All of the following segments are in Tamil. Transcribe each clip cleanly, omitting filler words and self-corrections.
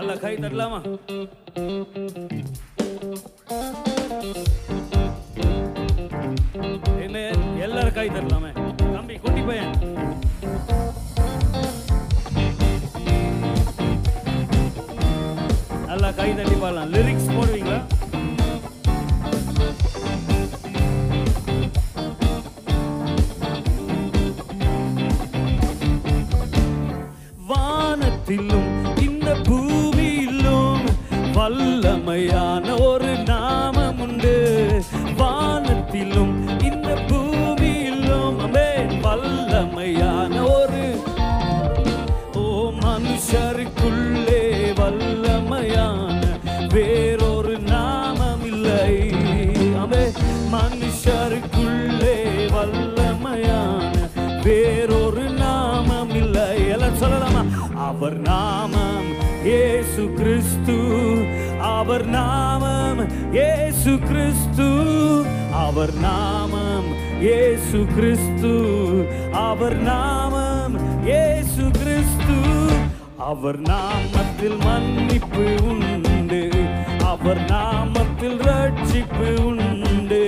நல்ல கை தட்டலாமா? எல்லாரும் கை தட்டலாமே. தம்பி குட்டி பையன் நல்லா கை தட்டி பாடலாம். லிரிக்ஸ் போடுவீங்களா? வானத்திலும் இந்த பூமியிலும் வல்லமையான ஒரு நாமம் உண்டு. வானத்திலும் இந்த பூமியிலும் வல்லமையான ஒரு மனுஷருக்குள்ளே வல்லமையான வேறொரு நாமம் இல்லை. மனுஷருக்குள்ளே வல்லமையான வேறொரு நாமம் இல்லை. எல்லாம் சொல்லலாமா? அவர் நாமம் இயேசு கிறிஸ்து. அவர் நாமம் இயேசு கிறிஸ்து. அவர் நாமம் இயேசு கிறிஸ்து. அவர் நாமம் இயேசு கிறிஸ்து. அவர் நாமத்தில் மன்னிப்பு உண்டு. அவர் நாமத்தில் ரட்சிப்பு உண்டு.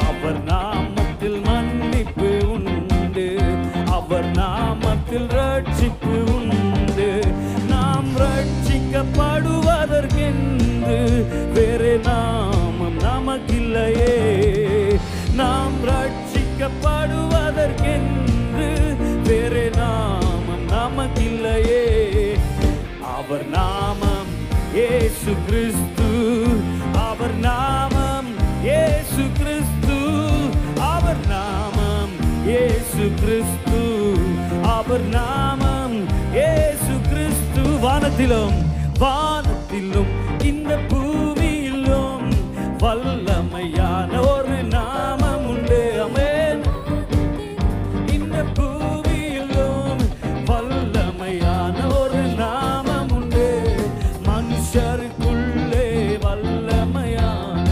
அவர் நாமத்தில் மன்னிப்பு உண்டு. அவர் நாமத்தில் ரட்சிப்பு உண்டு. நாம் ரட்சிக்கப்படுவதற்கென்று வேறு நாமம் நமக்கில்லையே. நாம் ரட்சிக்கப்படுவதற்கென்று வேறு நாமம் நமக்கில்லையே. அவர் நாமம் இயேசு கிறிஸ்து. அவர் நாமம் இயேசு கிறிஸ்து. அவர் நாமம் இயேசு கிறிஸ்து. அவர் நாமம் இயேசு கிறிஸ்து. வானத்திலும் வானத்திலும் இந்த பூமியிலும் வல்லமையான ஒரு நாமம் உண்டு. ஆமென். இந்த பூமியிலும் வல்லமையான ஒரு நாமம் உண்டு. மனுஷருக்குள்ளே வல்லமையான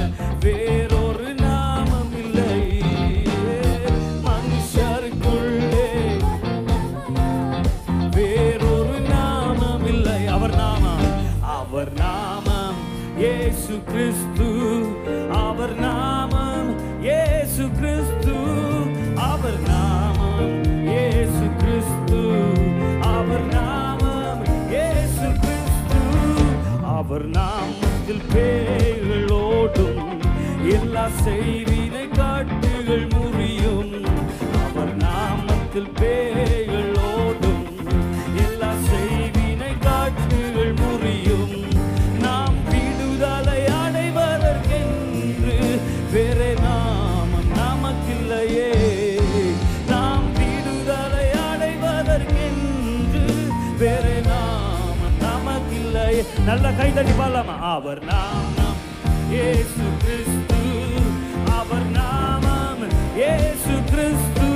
வேறொரு நாமம் இல்லை. மனுஷருக்குள்ளே வேறொரு நாமம் இல்லை. அவர் நாமம், அவர் நாமம் இயேசு கிறிஸ்து. அவர் நாமம் இயேசு கிறிஸ்து. அவர் நாமம் இயேசு கிறிஸ்து. அவர் நாமம் இயேசு கிறிஸ்து. அவர் நாமத்தில் பேய்கள் ஓடும். எல்லா செய்வினை காட்டுகள் முறியும். அவர் நாமத்தில் பேய்கள் ஓடும். எல்லா செய்வினை காட்டுகள் முறியும். நாம் விடுதலை அடைவதற்கென்று வேறு நாமம் நமக்கில்லையே. நாம் விடுதலை அடைவதற்கென்று வேறு நாமம் நமக்கில்லையே. நல்ல கை தட்டி பாடலாமா? அவர் நாமம் இயேசு கிறிஸ்து. அவர் நாமம் இயேசு கிறிஸ்து.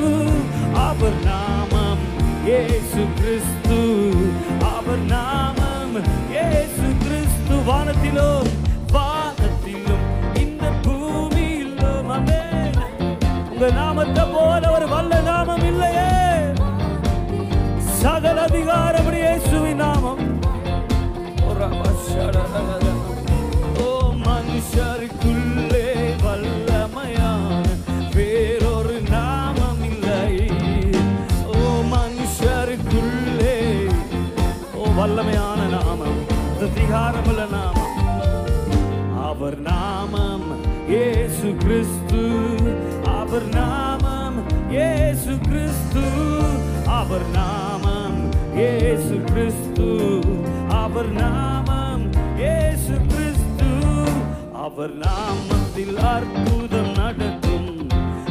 அவர் நாமம் இயேசு கிறிஸ்து. அவர் நாமம் இயேசு கிறிஸ்து. வானத்திலும் வானத்திலும் இந்த பூமியிலும் ஆமென். உங்க நாமத்தை போல ஒரு வல்ல நாமம் இல்லையே. சகல அதிகாரம் இயேசுவின் நாமம். ஓ மனுஷருக்குள்ளே வல்லமையான வேறொரு நாமம் இல்லை. ஓ மனுஷருக்குள்ளே வல்லமையான நாமம், அதிகாரமுள்ள நாமம். அவர் நாமம் இயேசு கிறிஸ்து. அவர் நாமம் இயேசு கிறிஸ்து. அவர் நாமம் இயேசு கிறிஸ்து. அவர் நாமம் இயேசு கிறிஸ்து. அவர் நாமத்தில் அற்புதம் நடக்கும்.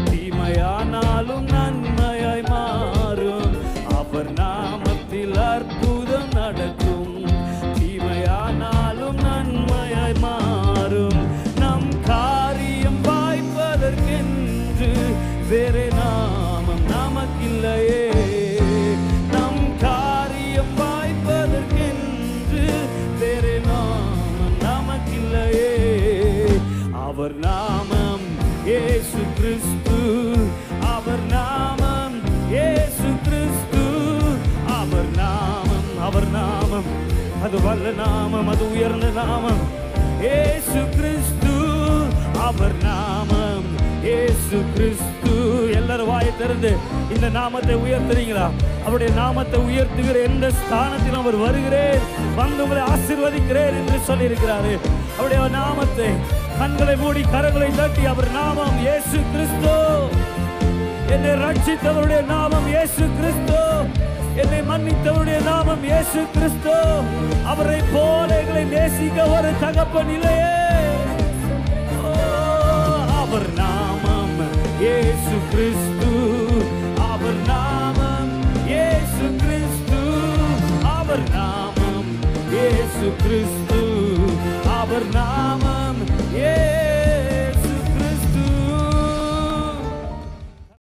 தீமையானாலும் நன்மையாய் மாறும். அவர் நாமத்தில் அற்புதம் நடக்கும். தீமையானாலும் நன்மையாய் மாறும். நம் காரியம் வாய்ப்பதற்கென்று வேறு நாமம் நமக்கில்லையே. நம் காரியம் வாய்ப்பதற்கென்று வேறு நாமம் நமக்கில்லையே. அவர் நாமம் இயேசு கிறிஸ்து. அவர் நாமம் இயேசு கிறிஸ்து. அவர் நாமம், அவர் நாமம் அது வல்ல நாமம், அது உயர்ந்த நாமம் இயேசு கிறிஸ்து. அவர் நாமம் இயேசு கிறிஸ்து. எல்லாரும் வாயை திறந்து இந்த நாமத்தை உயர்த்துறீங்களா? அவருடைய நாமத்தை உயர்த்துகிற எந்த ஸ்தானத்தில் அவர் வருகிறேன், வந்து உங்களை ஆசீர்வதிக்கிறேன் என்று சொல்லி இருக்கிறாரு. அவருடைய நாமத்தை கண்களை மூடி கரங்களை தட்டி, அவர் நாமம் இயேசு கிறிஸ்து. என்னை ரட்சித்தவருடைய நாமம் இயேசு கிறிஸ்து. என்னை மன்னித்தவருடைய நாமம் இயேசு கிறிஸ்து. அவரை போல எங்களை நேசிக்க ஒரு தகப்பன் இல்லையே. அவர் நாமம் இயேசு கிறிஸ்து. அவர் நாமம் இயேசு கிறிஸ்து. அவர் நாமம் இயேசு கிறிஸ்து.